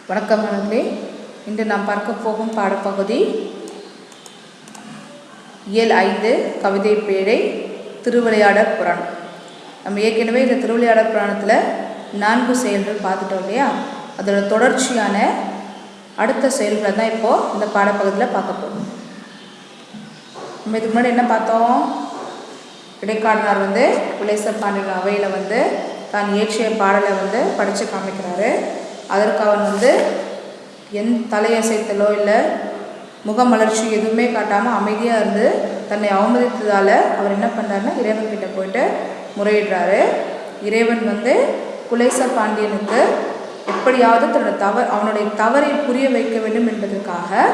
வணக்கம் நண்பர்களே. இன்று நாம் பார்க்க போகும் பாடப்பகுதி இயல் 5 கவிதை பேழை திருவிளையாடற் புராணம். நம்ம ஏற்கனவே இந்த திருவிளையாடற் புராணத்தில் 4 செயல்கள் பார்த்துட்டோம் இல்லையா? அதோட தொடர்ச்சியான அடுத்த செயல்களை தான் இப்போது இந்த பாடப்பகுதியில் பார்க்க போகிறோம். நம்ம இதுக்கு முன்னாடி என்ன பார்த்தோம்? இடைக்காடனார் குலேச பாண்டியன் அவையில் தான் இயற்றிய பாடலை படித்து காமிக்கிறாரு. அதற்கு அவன் என் தலையசைத்தலோ இல்லை முகமலர்ச்சி எதுவுமே காட்டாமல் அமைதியாக இருந்து தன்னை அவமதித்ததால் அவர் என்ன பண்ணுறாருன்னா இறைவன்கிட்ட போயிட்டு முறையிடுறாரு. இறைவன் குலேச பாண்டியனுக்கு எப்படியாவது அவனுடைய தவறை புரிய வைக்க வேண்டும் என்பதற்காக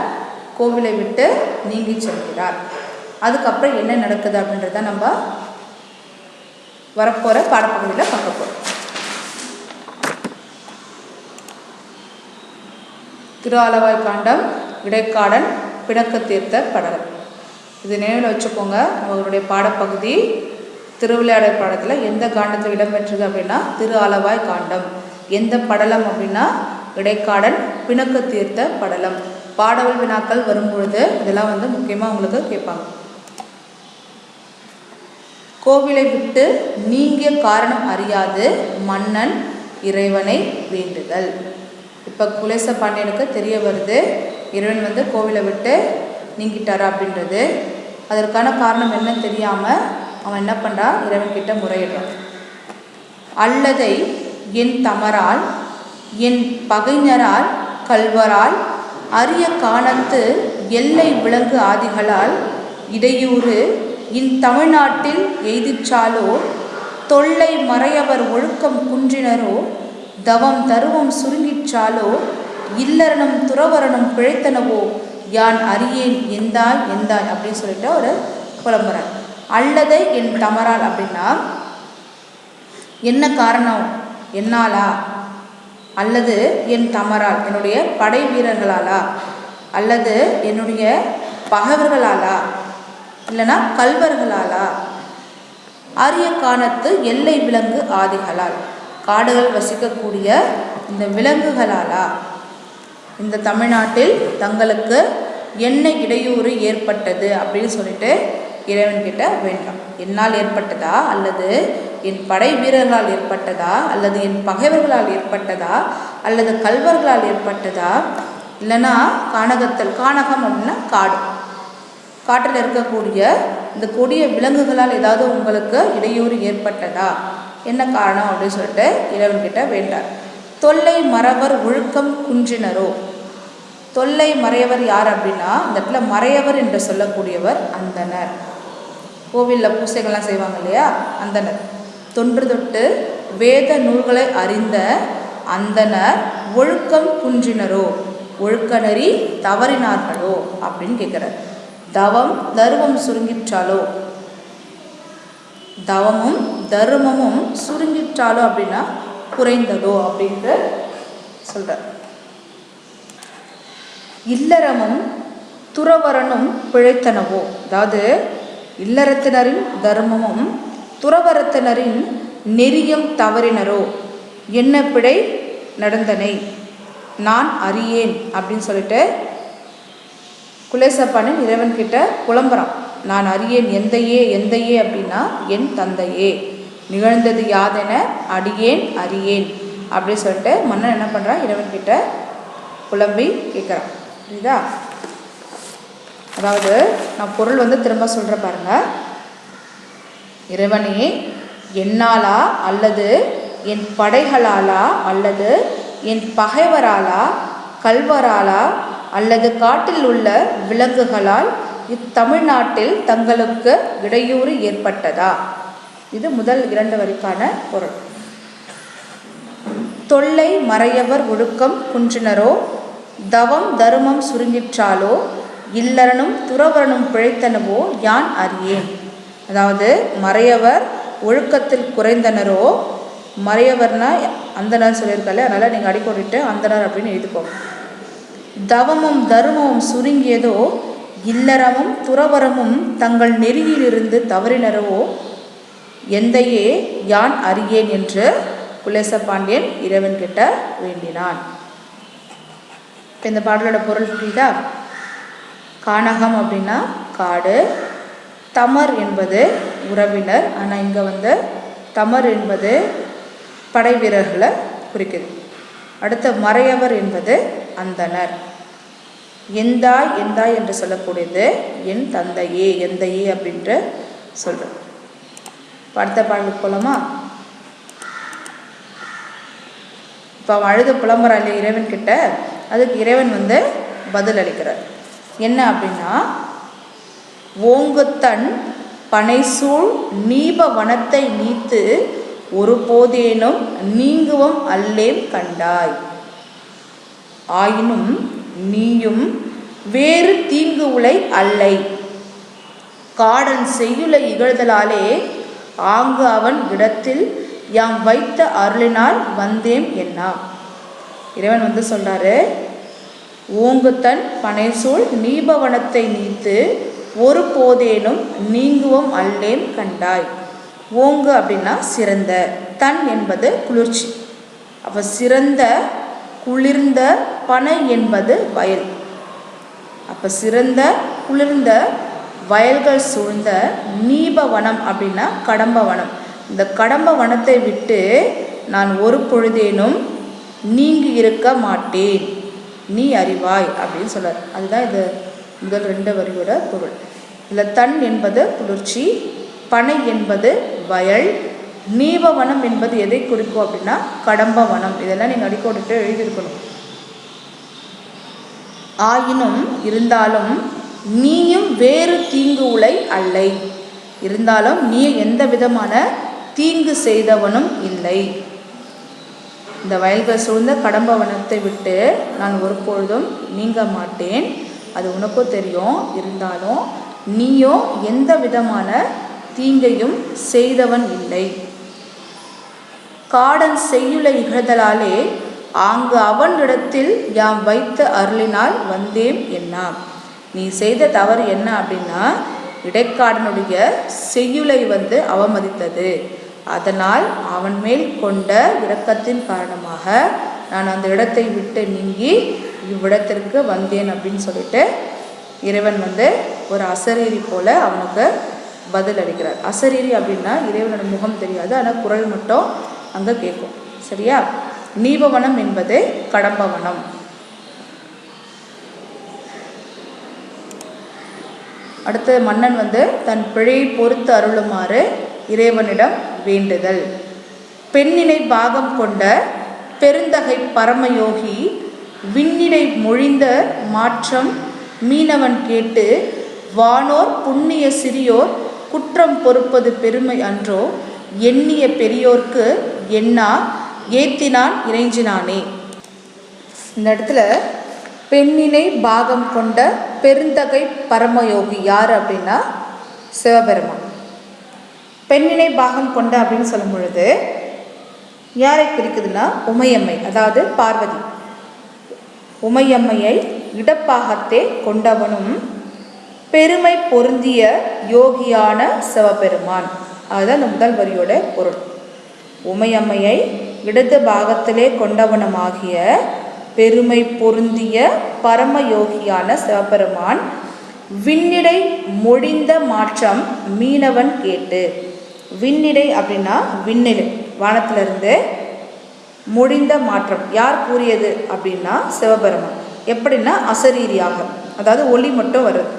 கோவிலை விட்டு நீங்கி செல்கிறார். அதுக்கப்புறம் என்ன நடக்குது அப்படின்றத நம்ம வரப்போகிற பாடப்பகுதியில் பார்க்க போகிறோம். திருஆலவாய் காண்டம், இடைக்காடன், பிணக்கு தீர்த்த படலம். இது நினைவில் வச்சுக்கோங்க. நம்மளுடைய பாடப்பகுதி திருவிளையாடல் பாடத்தில் எந்த காண்டத்தில் இடம்பெற்றது அப்படின்னா திருஆலவாய் காண்டம். எந்த படலம் அப்படின்னா இடைக்காடன், பிணக்கு தீர்த்த படலம். பாடவல் வினாக்கள் வரும்பொழுது இதெல்லாம் முக்கியமாக உங்களுக்கு கேட்பாங்க. கோவிலை விட்டு நீங்கிய காரணம் அறியாது மன்னன் இறைவனை வேண்டுதல். இப்போ குலேச பாண்டியனுக்கு தெரிய வருது இறைவன் கோவிலை விட்டு நீங்கிட்டாரா அப்படின்றது. அதற்கான காரணம் என்னன்னு தெரியாமல் அவன் என்ன பண்ணுறான்? இறைவன்கிட்ட முறையிடுறான். அல்லதை என் தமரால் என் பகைஞரால் கல்வரால் அரிய காணத்து எல்லை விலங்கு ஆதிகளால் இடையூறு இன் தமிழ்நாட்டில் எய்திச்சாலோ தொல்லை மறையவர் ஒழுக்கம் குன்றினரோ தவம் தருவம் சுருங்கிச்சாலோ இல்லறனும் துறவரனும் பிழைத்தனவோ யான் அறியேன் எந்தாய் எந்தாய் அப்படின்னு சொல்லிட்டு ஒரு புலம்புறார். அல்லதை என் தமரால் அப்படின்னா என்ன காரணம்? என்னாலா? அல்லது என் தமரால் என்னுடைய படை வீரர்களாலா? அல்லது என்னுடைய பகைவர்களாலா? இல்லைனா கல்வர்களாலா? அரிய காணத்து எல்லை விலங்கு ஆதிகளால் காடுகள் வசிக்கக்கூடிய இந்த விலங்குகளாலா இந்த தமிழ்நாட்டில் தங்களுக்கு என்ன இடையூறு ஏற்பட்டது அப்படின்னு சொல்லிட்டு இறைவன்கிட்ட வேண்டாம். என்னால் ஏற்பட்டதா, அல்லது என் படை வீரர்களால் ஏற்பட்டதா, அல்லது என் பகைவர்களால் ஏற்பட்டதா, அல்லது கல்வர்களால் ஏற்பட்டதா, இல்லைன்னா கானகம் அப்படின்னா காட்டில் இருக்கக்கூடிய இந்த கொடிய விலங்குகளால் ஏதாவது உங்களுக்கு இடையூறு ஏற்பட்டதா, என்ன காரணம் அப்படின்னு சொல்லிட்டு இறைவன்கிட்ட வேண்டார். தொல்லை மறவர் ஒழுக்கம் குன்றினரோ. தொல்லை மறையவர் யார் அப்படின்னா இந்த இடத்துல மறையவர் என்று சொல்லக்கூடியவர் அந்தனர். கோவிலில் பூசைகள்லாம் செய்வாங்க இல்லையா, அந்தனர். தொன்று தொட்டு வேத நூல்களை அறிந்த அந்தனர் ஒழுக்கம் குன்றினரோ, ஒழுக்க நெறி தவறினார்களோ அப்படின்னு கேட்குறார். தவம் தர்மம் சுருங்கிற்றாலோ, தவமும் தர்மமும் சுருங்கிற்றாலோ அப்படின்னா குறைந்ததோ அப்படின்ட்டு சொல்கிறார். இல்லறமும் துறவரனும் பிழைத்தனவோ, அதாவது இல்லறத்தினரின் தர்மமும் துறவரத்தினரின் நெறியும் தவறினரோ என்ன பிழை நடந்தனை நான் அறியேன் அப்படின்னு சொல்லிட்டு குலேச பாண்டியன் இறைவன்கிட்ட புலம்புறான். நான் அறியேன் எந்தையே அப்படின்னா என் தந்தையே, நிகழ்ந்தது யாதென அடியேன் அறியேன் அப்படின்னு சொல்லிட்டு மன்னன் என்ன பண்ணுறான்? இறைவன்கிட்ட புலம்பி கேட்குறான். புரியுதா? அதாவது நான் பொருள் திரும்ப சொல்கிற பாருங்க. இறைவனே, என்னாலா அல்லது என் படைகளாலா அல்லது என் பகைவராலா கல்வராலா அல்லது காட்டில் உள்ள விலங்குகளால் இத்தமிழ்நாட்டில் தங்களுக்கு இடையூறு ஏற்பட்டதா? இது முதல் 2 வரிக்கான பொருள். தொல்லை மறையவர் ஒழுக்கம் குன்றினரோ, தவம் தருமம் சுருங்கிற்றாலோ, இல்லறனும் துறவரனும் பிழைத்தனவோ யான் அறியேன். அதாவது மறையவர் ஒழுக்கத்தில் குறைந்தனரோ, மறையவர்னா அந்தனர் சொல்லியிருக்காரு, அதனால் நீங்கள் அடிக்கோடிட்டு அந்தனர் அப்படின்னு எழுதிக்கோங்க. தவமும் தர்மமும் சுருங்கியதோ, இல்லறமும் துறவரமும் தங்கள் நெறியிலிருந்து தவறினரோ எந்தையே யான் அறியேன் என்று குலேச பாண்டியன் இறைவன்கிட்ட வேண்டினான். இப்போ இந்த பாடலோட பொருள் புரியுதா? கானகம் அப்படின்னா காடு, தமர் என்பது உறவினர். ஆனால் இங்கே தமர் என்பது படை வீரர்களை குறிக்குது. அடுத்த மறையவர் என்பது அந்தனர். எந்தாய் எந்தாய் என்று சொல்லக்கூடியது என் தந்தையே, எந்தையே அப்படின்ட்டு சொல்கிறேன். அடுத்த பாடலுக்கு போகலாமா? இப்போ அவன் அழுது புலம்புறா இல்லையா இறைவன் கிட்ட, அதுக்கு இறைவன் பதில் அளிக்கிறார். என்ன அப்படின்னா, ஓங்குத்தன் பனைசூழ் நீப வனத்தை நீத்து ஒரு போதேனும் நீங்குவம் அல்லேம் கண்டாய். ஆயினும் நீயும் வேறு தீங்கு உலை அல்லை. காடன் செய்யுளை இகழ்தலாலே ஆங்கு அவன் இடத்தில் யாம் வைத்த அருளினால் வந்தேம் என்னா. இறைவன் சொல்றாரு, ஓங்குத்தன் பனைசூழ் நீபவனத்தை நீத்து ஒரு போதேனும் நீங்குவம் அல்லேம் கண்டாய். ஓங்கு அப்படின்னா சிறந்த, தன் என்பது குளிர்ச்சி. அப்போ சிறந்த குளிர்ந்த, பனை என்பது வயல். அப்போ சிறந்த குளிர்ந்த வயல்கள் சூழ்ந்த நீபவனம் அப்படின்னா கடம்ப வனம். இந்த கடம்ப வனத்தை விட்டு நான் ஒரு பொழுதேனும் நீங்கி இருக்க மாட்டேன், நீ அறிவாய் அப்படின்னு சொல்றார். அதுதான் இது முதல் 2 வரியோட பொருள். இதில் தன் என்பது குளிர்ச்சி, பனை என்பது வயல், நீபவனம் என்பது எதை குறிக்கும் அப்படின்னா கடம்ப வனம். இதெல்லாம் நீங்கள் அடிக்கோடிட்டு எழுதியிருக்கணும். ஆயினும் இருந்தாலும் நீயும் வேறு தீங்கு உலை அல்லை. இருந்தாலும் நீ எந்த விதமான தீங்கு செய்தவனும் இல்லை. இந்த வயல்கள் சூழ்ந்த கடம்ப வனத்தை விட்டு நான் ஒருபொழுதும் நீங்க மாட்டேன், அது உனக்கும் தெரியும். இருந்தாலும் நீயோ எந்த விதமான தீங்கையும் செய்தவன் இல்லை. காடன் செய்யுளை இகழ்தலாலே ஆங்கு அவன் இடத்தில் யாம் வைத்த அருளினால் வந்தேம் என்னா. நீ செய்த தவறு என்ன அப்படின்னா, இடைக்காடனுடைய செய்யுளை அவமதித்தது. அதனால் அவன் மேல் கொண்ட இரக்கத்தின் காரணமாக நான் அந்த இடத்தை விட்டு நீங்கி இவ்விடத்திற்கு வந்தேன் அப்படின்னு சொல்லிட்டு இறைவன் ஒரு அசரீரி போல அவனுக்கு பதில் அளிக்கிறார். அசரீரி அப்படின்னா இறைவனோட முகம் தெரியாது, ஆனால் குரல் மட்டும் அங்கே கேட்கும். சரியா? நீபவனம் என்பது கடம்பவனம். அடுத்து மன்னன் தன் பிழையை பொறுத்து அருளுமாறு இறைவனிடம் வேண்டுதல். பெண்ணினை பாகம் கொண்ட பெருந்தகை பரமயோகி விண்ணிடை மொழிந்த மாற்றம் மீனவன் கேட்டு வானோர் புண்ணிய சிறியோர் குற்றம் பொறுப்பது பெருமை அன்றோ எண்ணிய பெரியோர்க்கு எண்ணா ஏத்தினான் இறைஞ்சினானே. இந்த இடத்துல பெண்ணினை பாகம் கொண்ட பெருந்தகை பரமயோகி யார் அப்படின்னா சிவபெருமான். பெண்ணினை பாகம் கொண்ட அப்படின்னு சொல்லும் பொழுது யாரை குறிக்குதுன்னா உமையம்மை, அதாவது பார்வதி. உமையம்மையை இடப்பாகத்தே கொண்டவனும் பெருமை பொருந்திய யோகியான சிவபெருமான். அதுதான் இந்த முதல் வரியோட பொருள். உமையம்மையை இடது பாகத்திலே கொண்டவனமாகிய பெருமை பொருந்திய பரமயோகியான சிவபெருமான் விண்ணிடை மொழிந்த மாற்றம் மீனவன் கேட்டு. விண்ணிடை அப்படின்னா விண்ணிலை, வானத்திலிருந்து மொழிந்த மாற்றம் யார் கூறியது அப்படின்னா சிவபெருமான். எப்படின்னா அசரீரியாக, அதாவது ஒளி மட்டும் வருது.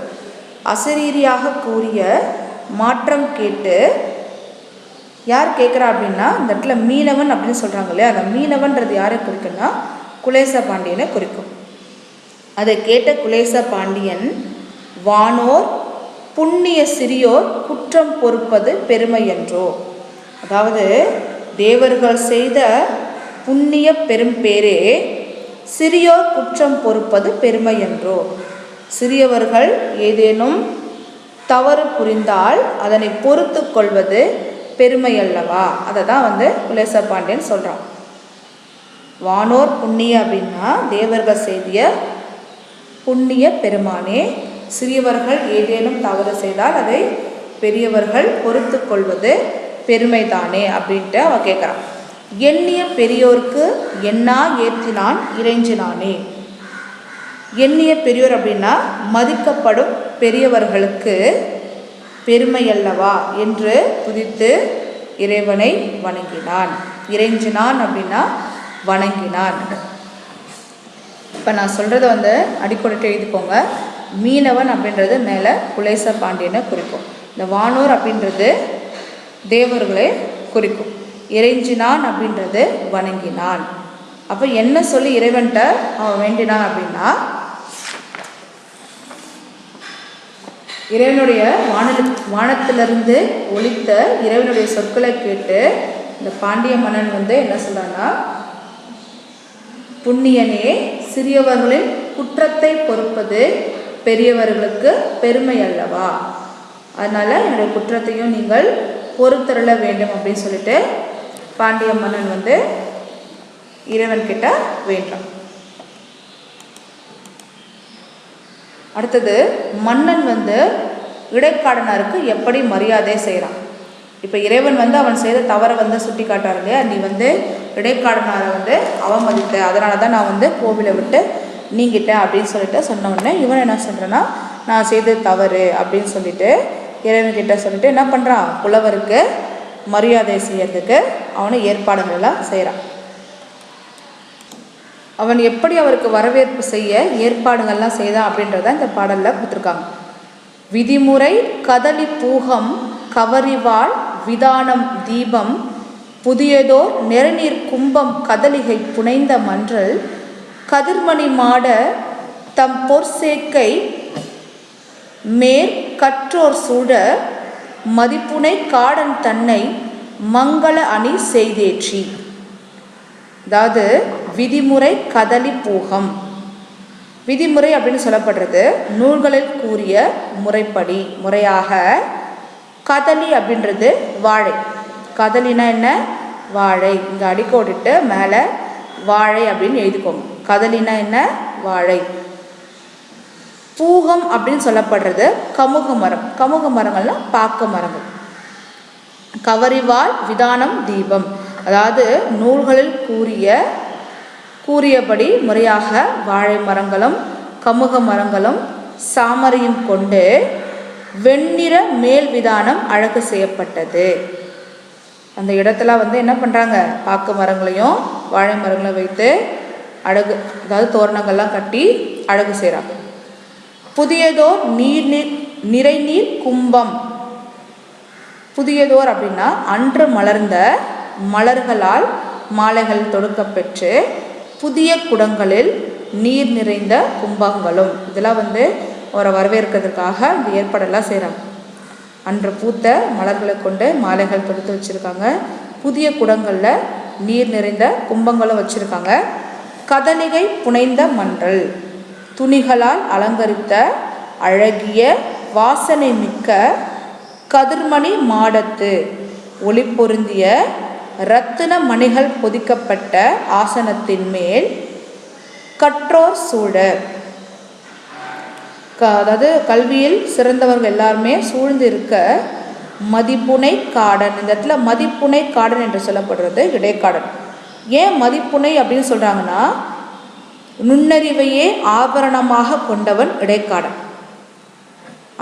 அசரீரியாக கூறிய மாற்றம் கேட்டு யார் கேட்குறா அப்படின்னா இந்த இடத்துல மீனவன் அப்படின்னு சொல்கிறாங்க இல்லையா, அந்த மீனவன்றது யாரை குறிக்குன்னா குலேச பாண்டியனை குறிக்கும். அதை கேட்ட குலேச பாண்டியன் வானோர் புண்ணிய சிறியோர் குற்றம் பொறுப்பது பெருமை என்றோ. அதாவது தேவர்கள் செய்த புண்ணிய பெரும்பேரே சிறியோர் குற்றம் பொறுப்பது பெருமை என்றோ. சிறியவர்கள் ஏதேனும் தவறு புரிந்தால் அதனை பொறுத்து கொள்வது பெருமை அல்லவா. அதை தான் குலேச பாண்டியன் சொல்கிறான். வானோர் புண்ணிய அப்படின்னா தேவர்கள் செய்திய புண்ணிய பெருமானே, சிறியவர்கள் ஏதேனும் தவறு செய்தால் அதை பெரியவர்கள் பொறுத்து கொள்வது பெருமைதானே அப்படின்ட்டு அவன் கேட்குறான். எண்ணிய பெரியோர்க்கு எண்ணா ஏற்றினான் இறைஞ்சினானே. எண்ணிய பெரியோர் அப்படின்னா மதிக்கப்படும் பெரியவர்களுக்கு பெருமை அல்லவா என்று துதித்து இறைவனை வணங்கினான். இறைஞ்சினான் அப்படின்னா வணங்கினான். இப்போ நான் சொல்கிறத அடிக்கொடுத்து எழுதிக்கோங்க. மீனவன் அப்படின்றது மேலே குலேச பாண்டியனை குறிக்கும். இந்த வானோர் அப்படின்றது தேவர்களை குறிக்கும். இறைஞ்சினான் அப்படின்றது வணங்கினான். அப்போ என்ன சொல்லி இறைவன்கிட்ட அவன் வேண்டினான் அப்படின்னா, இறைவனுடைய வானத்திலிருந்து ஒலித்த இறைவனுடைய சொற்களை கேட்டு இந்த பாண்டிய மன்னன் என்ன சொல்றான்னா, புண்ணியனே, சிறியவர்களின் குற்றத்தை பொறுப்பது பெரியவர்களுக்கு பெருமை அல்லவா, அதனால என்னுடைய குற்றத்தையும் நீங்கள் பொறுத்தருள வேண்டும் அப்படின்னு சொல்லிட்டு பாண்டிய மன்னன் இறைவன் கிட்ட வேண்டான். அடுத்தது மன்னன் இடைக்காடனாருக்கு எப்படி மரியாதை செய்கிறான். இப்போ இறைவன் அவன் செய்த தவறை சுட்டி காட்டார் இல்லையா, நீ இடைக்காடனாரை அவமதித்த, அதனால தான் நான் கோவிலை விட்டு நீங்கிட்டேன் அப்படின்னு சொல்லிட்டு சொன்ன உடனே இவன் என்ன சொல்கிறேன்னா, நான் செய்தது தவறு அப்படின்னு சொல்லிட்டு இறைவன்கிட்ட சொல்லிட்டு என்ன பண்ணுறான், புலவருக்கு மரியாதை செய்யறதுக்கு அவனை ஏற்பாடுகளெல்லாம் செய்கிறான். அவன் எப்படி அவருக்கு வரவேற்பு செய்ய ஏற்பாடுகள்லாம் செய்தான் அப்படின்றத இந்த பாடலில் கொடுத்துருக்காங்க. விதிமுறை கதலி பூகம் கவரிவாள் விதானம் தீபம் புதியதோர் நெருநீர் கும்பம் கதலிகை புனைந்த மன்றல் கதிர்மணி மாட தம் பொற்சேக்கை மேற் கற்றோர் சூழ மதிப்புனை காடன் தன்னை மங்கள அணி செய்தேற்றி. அதாவது விதிமுறை கதலி பூகம், விதிமுறை அப்படின்னு சொல்லப்படுறது நூல்களில் கூறிய முறைப்படி முறையாக. கதலி அப்படின்றது வாழை. கதலினா என்ன, வாழை. இங்கே அடிக்கோடிட்டு மேலே வாழை அப்படின்னு எழுதிக்கோங்க. கதலினா என்ன, வாழை. பூகம் அப்படின்னு சொல்லப்படுறது கமுக மரம். கமுக மரங்கள்னா பாக்க மரங்கள். கவரிவாள் விதானம் தீபம், அதாவது நூல்களில் கூறியபடி முறையாக வாழை மரங்களும் கமுக மரங்களும் சாமரையும் கொண்டு வெண்ணிற மேல் விதானம் அழகு செய்யப்பட்டது. அந்த இடத்துல என்ன பண்ணுறாங்க, பாக்கு மரங்களையும் வாழை மரங்களையும் வைத்து அழகு, அதாவது தோரணங்கள்லாம் கட்டி அழகு செய்கிறாங்க. புதியதோர் நிறைநீர் கும்பம். புதியதோர் அப்படின்னா அன்று மலர்ந்த மலர்களால் மாலைகள் தொடுக்கப்பெற்று புதிய குடங்களில் நீர் நிறைந்த கும்பங்களும். இதெல்லாம் அவரை வரவேற்கிறதுக்காக இந்த ஏற்பாடெல்லாம் செய்கிறாங்க. அன்று பூத்த மலர்களை கொண்டு மாலைகள் தொடுத்து வச்சுருக்காங்க. புதிய குடங்களில் நீர் நிறைந்த கும்பங்களும் வச்சுருக்காங்க. கதலிகை புனைந்த மன்றல், துணிகளால் அலங்கரித்த அழகிய வாசனை மிக்க கதிர்மணி மாடத்து ஒளி பொருந்திய இரத்தின மணிகள் பொதிக்கப்பட்ட ஆசனத்தின் மேல் கற்றோர் சூழ, அதாவது கல்வியில் சிறந்தவர்கள் எல்லாருமே சூழ்ந்து இருக்க மதிப்புனை காடன். இந்த இடத்துல மதிப்புனை காடன் என்று சொல்லப்படுறது இடைக்காடன். ஏன் மதிப்புனை அப்படின்னு சொல்கிறாங்கன்னா, நுண்ணறிவையே ஆபரணமாக கொண்டவன் இடைக்காடன்.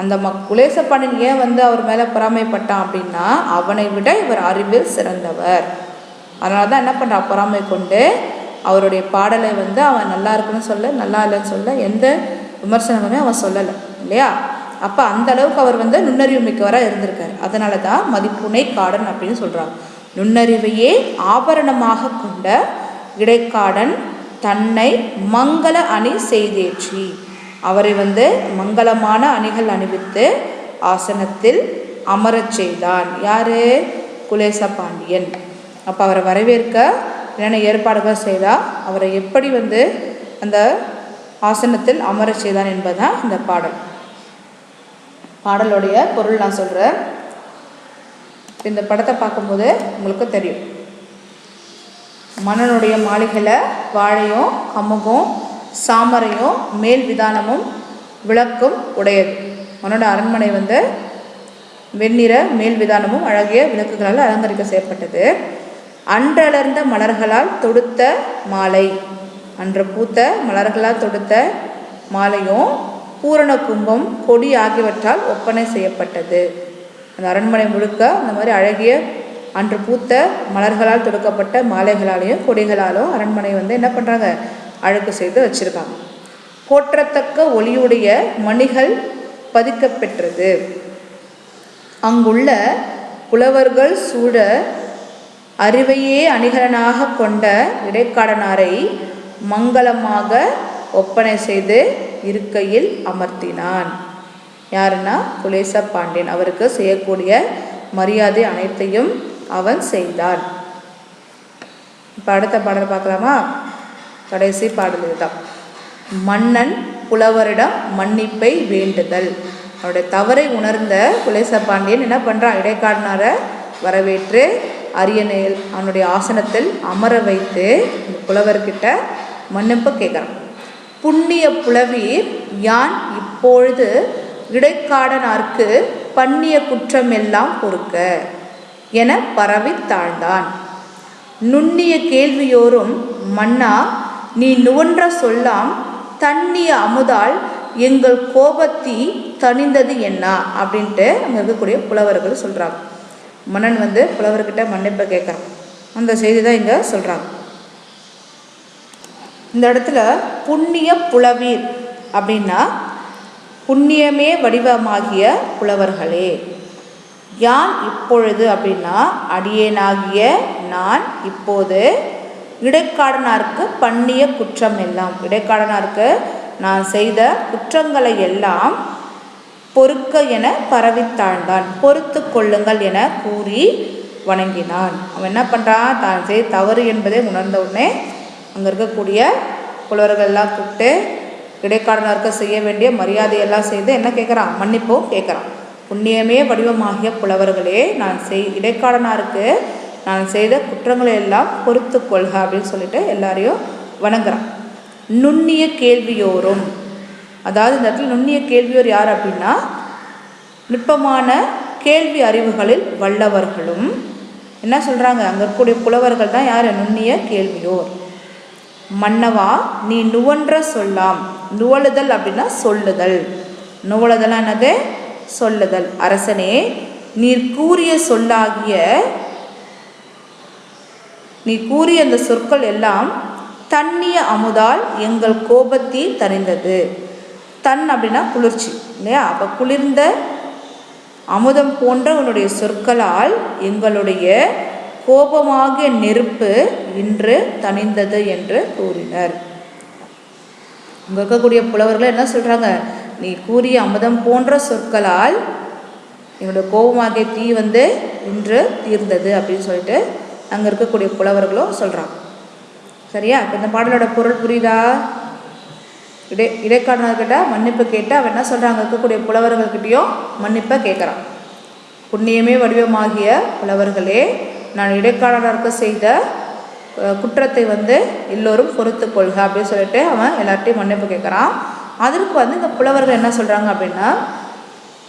அந்த குலேச பாண்டியன் ஏன் அவர் மேலே பொறாமைப்பட்டான் அப்படின்னா, அவனை விட இவர் அறிவில் சிறந்தவர். அதனால தான் என்ன பண்ணுறான், பொறாமை கொண்டு அவருடைய பாடலை அவன் நல்லா இருக்குன்னு சொல்ல, நல்லா இல்லைன்னு சொல்ல, எந்த விமர்சனமுமே அவன் சொல்லலை இல்லையா. அப்போ அந்த அளவுக்கு அவர் நுண்ணறிவு மிக்கவராக இருந்திருக்காரு. அதனால தான் மதிப்புனை காடன் அப்படின்னு சொல்கிறாங்க. நுண்ணறிவையே ஆபரணமாக கொண்ட இடைக்காடன் தன்னை மங்கள அணி செய்தேற்றி, அவரை மங்களமான அணிகள் அணிவித்து ஆசனத்தில் அமரச் செய்தான். யார், குலேச பாண்டியன். அப்போ அவரை வரவேற்க என்னென்ன ஏற்பாடுகள் செய்தால் அவரை எப்படி அந்த ஆசனத்தில் அமரச் செய்தான் என்பதுதான் இந்த பாடல். பாடலுடைய பொருள் நான் சொல்கிறேன். இந்த படத்தை பார்க்கும்போது உங்களுக்கு தெரியும், மன்னனுடைய மாளிகையில் வாழையும் கமுகும் சாமரையும் மேல் விதானமும் விளக்கும் உடையது. மன்னனோட அரண்மனை வெண்ணிற மேல் விதானமும் அழகிய விளக்குகளால் அலங்கரிக்க செய்யப்பட்டது. அன்றளர்ந்த மலர்களால் தொடுத்த மாலை, அன்று பூத்த மலர்களால் தொடுத்த மாலையும் பூரண கும்பம் கொடி ஆகியவற்றால் ஒப்பனை செய்யப்பட்டது. அந்த அரண்மனை முழுக்க அந்த மாதிரி அழகிய அன்று பூத்த மலர்களால் தொடுக்கப்பட்ட மாலைகளாலையும் கொடிகளாலும் அரண்மனை என்ன பண்ணுறாங்க, அழகு செய்து வச்சுருக்காங்க. போற்றத்தக்க ஒளியுடைய மணிகள் பதிக்கப்பெற்றது. அங்குள்ள புலவர்கள் சூழ அறிவையே அணிகலனாக கொண்ட இடைக்காடனாரை மங்களமாக ஒப்பனை செய்து இருக்கையில் அமர்த்தினான். யாருன்னா குலேச பாண்டியன். அவருக்கு செய்யக்கூடிய மரியாதை அனைத்தையும் அவன் செய்தான். இப்போ அடுத்த பாடல் பார்க்கலாமா? கடைசி பாடல் இதுதான். மன்னன் புலவரிடம் மன்னிப்பை வேண்டுதல். அவருடைய தவறை உணர்ந்த குலேச பாண்டியன் என்ன பண்ணுறான், இடைக்காடனாரை வரவேற்று அரியணையில் அவனுடைய ஆசனத்தில் அமர வைத்து புலவர்கிட்ட மன்னிப்பு கேட்குறான். புண்ணிய புலவீர், யான் இப்பொழுது இடைக்காடனார்க்கு பண்ணிய குற்றமெல்லாம் பொறுக்க என பரவி தாழ்ந்தான். நுண்ணிய கேள்வியோரும், மன்னா நீ நுவன்ற சொல்லாம் தண்ணிய அமுதால் எங்கள் கோபத்தி தணிந்தது என்ன அப்படின்ட்டு அங்கே இருக்கக்கூடிய புலவர்கள் சொல்கிறாங்க. மன்னன் புலவர்கிட்ட மன்னிப்பை கேட்குறான். அந்த செய்தி தான் இங்கே சொல்கிறாங்க. இந்த இடத்துல புண்ணிய புலவீர் அப்படின்னா புண்ணியமே வடிவமாகிய புலவர்களே. யான் இப்பொழுது அப்படின்னா அடியேனாகிய நான் இப்போது இடைக்காடனாருக்கு பண்ணிய குற்றம் எல்லாம், இடைக்காடனாருக்கு நான் செய்த குற்றங்களை எல்லாம் பொறுக்க என பரவித்தாழ்ந்தான். பொறுத்து கொள்ளுங்கள் என கூறி வணங்கினான். அவன் என்ன பண்ணுறான், தான் செய்த தவறு என்பதை உணர்ந்த உடனே அங்கே இருக்கக்கூடிய புலவர்கள் எல்லாம் கூப்பிட்டு இடைக்காடனாருக்கு செய்ய வேண்டிய மரியாதையெல்லாம் செய்து என்ன கேட்குறான், மன்னிப்பும் கேட்குறான். புண்ணியமே வடிவமாகிய புலவர்களே, நான் இடைக்காடனாருக்கு நான் செய்த குற்றங்களை எல்லாம் பொறுத்து கொள்க அப்படின்னு சொல்லிட்டு எல்லாரையும் வணங்குறான். நுண்ணிய கேள்வியோரும், அதாவது இந்த இடத்துல நுண்ணிய கேள்வியோர் யார் அப்படின்னா நுட்பமான கேள்வி அறிவுகளில் வல்லவர்களும் என்ன சொல்கிறாங்க, அங்கே இருக்கக்கூடிய புலவர்கள் தான் யார், நுண்ணிய கேள்வியோர். மன்னவா நீ நுவன்ற சொல்லாம், நுவலுதல் அப்படின்னா சொல்லுதல், நுவலுதல் என்னது சொல்லுதல். அரசனே நீர் கூறிய சொல்லாகிய நீ கூறிய அந்த சொற்கள் எல்லாம் தண்ணிய அமுதால் எங்கள் கோபத்தி தணிந்தது. தன் அப்படின்னா குளிர்ச்சி இல்லையா, அப்போ குளிர்ந்த அமுதம் போன்ற உன்னுடைய சொற்களால் எங்களுடைய கோபமாகிய நெருப்பு இன்று தணிந்தது என்று கூறினர். அங்கே இருக்கக்கூடிய புலவர்கள் என்ன சொல்கிறாங்க, நீ கூறிய அமுதம் போன்ற சொற்களால் என்னுடைய கோபமாகிய தீ இன்று தீர்ந்தது அப்படின்னு சொல்லிட்டு அங்கே இருக்கக்கூடிய புலவர்களும் சொல்கிறாங்க. சரியா? இப்போ இந்த பாடலோட பொருள் புரியுதா? இடைக்காடனர்கிட்ட மன்னிப்பு கேட்டு அவன் என்ன சொல்கிறாங்க, இருக்கக்கூடிய புலவர்கள்கிட்டையும் மன்னிப்பை கேட்குறான். புண்ணியமே வடிவமாகிய புலவர்களே, நான் இடைக்காடனருக்கு செய்த குற்றத்தை எல்லோரும் பொறுத்து கொள்க அப்படின்னு சொல்லிட்டு அவன் எல்லார்ட்டையும் மன்னிப்பு கேட்குறான். அதற்கு இந்த புலவர்கள் என்ன சொல்கிறாங்க அப்படின்னா,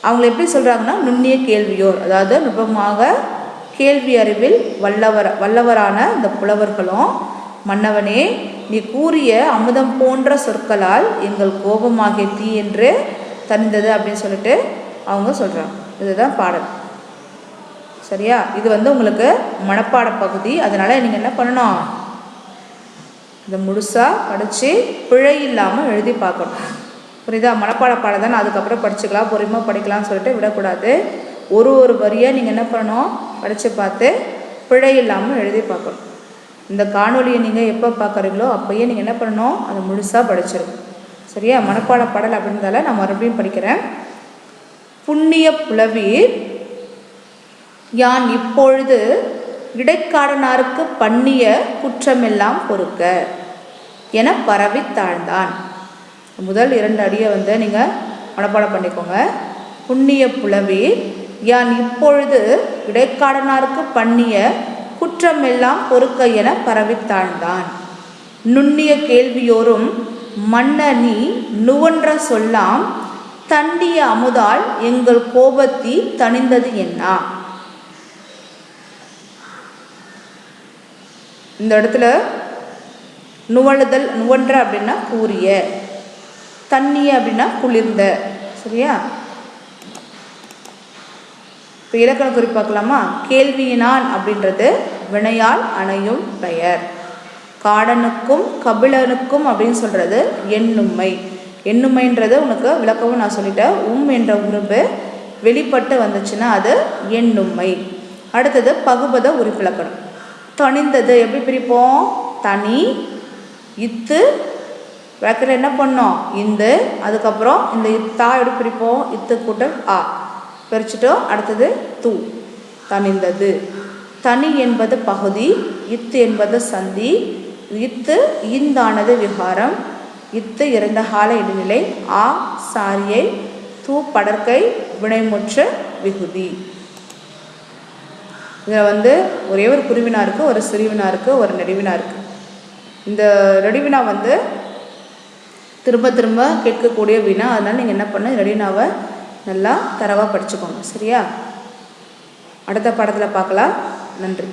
அவங்களை எப்படி சொல்கிறாங்கன்னா நுண்ணிய கேள்வியோர், அதாவது நுட்பமாக கேள்வி அறிவில் வல்லவரான இந்த புலவர்களும், மன்னவனே நீ கூறிய அமுதம் போன்ற சொற்களால் எங்கள் கோபமாகிய தீ என்று தணிந்தது அப்படின்னு சொல்லிட்டு அவங்க சொல்கிறாங்க. இதுதான் பாடல். சரியா? இது உங்களுக்கு மனப்பாட பகுதி. அதனால் நீங்கள் என்ன பண்ணணும், இதை முழுசாக படித்து பிழை இல்லாமல் எழுதி பார்க்கணும். புரியுதா? மனப்பாட பாடம் தானே, அதுக்கப்புறம் படிச்சுக்கலாம், பொறுமையாக படிக்கலாம்னு சொல்லிட்டு விடக்கூடாது. ஒரு வரியாக நீங்கள் என்ன பண்ணணும், படித்து பார்த்து பிழை இல்லாமல் எழுதி பார்க்கணும். இந்த காணொலியை நீங்கள் எப்போ பார்க்குறீங்களோ அப்போயே நீங்கள் என்ன பண்ணணும், அதை முழுசாக படிச்சிருக்கணும். சரியா? மனப்பாட பாடல் அப்படின்றதால நான் மறுபடியும் படிக்கிறேன். புண்ணிய புலவீர், யான் இப்பொழுது இடைக்காடனாருக்கு பண்ணிய குற்றமெல்லாம் பொறுக்க என பரவி தாழ்ந்தான். முதல் 2 அடியை நீங்கள் மனப்பாடம் பண்ணிக்கோங்க. புண்ணிய புலவீர், யான் இப்பொழுது இடைக்காடனாருக்கு பண்ணிய குற்றமெல்லாம் பொறுக்க என பரவி தாழ்ந்தான். நுண்ணிய கேள்வியோரும், மன்ன நீ நுவன்ற சொல்லாம் தண்டிய அமுதால் எங்கள் கோபத்தி தணிந்தது என்ன. இந்த இடத்துல நுவலுதல், நுவன்ற அப்படின்னா கூறிய, தண்ணிய அப்படின்னா குளிர்ந்த. சரியா? இப்போ இலக்கண குறிப்பு பார்க்கலாமா? கேள்வியினான் அப்படின்றது வினையால் அணையும் பெயர். காடனுக்கும் கபிலனுக்கும் அப்படின்னு சொல்கிறது எண்ணுமை. எண்ணுமைன்றது உனக்கு விளக்கவும் நான் சொல்லிட்டேன். என்ற உருவு வெளிப்பட்டு வந்துச்சுன்னா அது எண்ணுமை. அடுத்தது பகுபத உறுப்பிலக்கணம். தனிந்தது எப்படி பிரிப்போம்? தனி, இத்து, விளக்கில் என்ன பண்ணோம்? இந்த, அதுக்கப்புறம் இந்த இத்தா எப்படி பிரிப்போம்? இத்து கூட்டல் ஆ பிரிச்சுட்டோம். அடுத்தது தூ, தனிந்தது. தனி என்பது பகுதி, இத்து என்பது சந்தி, இத்து ஈந்தானது விகாரம், இத்து இறந்த கால இடைநிலை, ஆ சாரியை, தூ படற்கை வினைமுற்ற விகுதி. இதில் ஒரே ஒரு குருவினா இருக்குது, ஒரு சிறுவினா இருக்குது, ஒரு நெடுவினா இருக்குது. இந்த நெடுவினா திரும்ப திரும்ப கேட்கக்கூடிய வினா. அதனால் நீங்கள் என்ன பண்ண, நெடுவினாவை நல்லா தரவாக படிச்சுக்கோங்க. சரியா? அடுத்த பாடத்தில் பார்க்கலாம். நன்றி.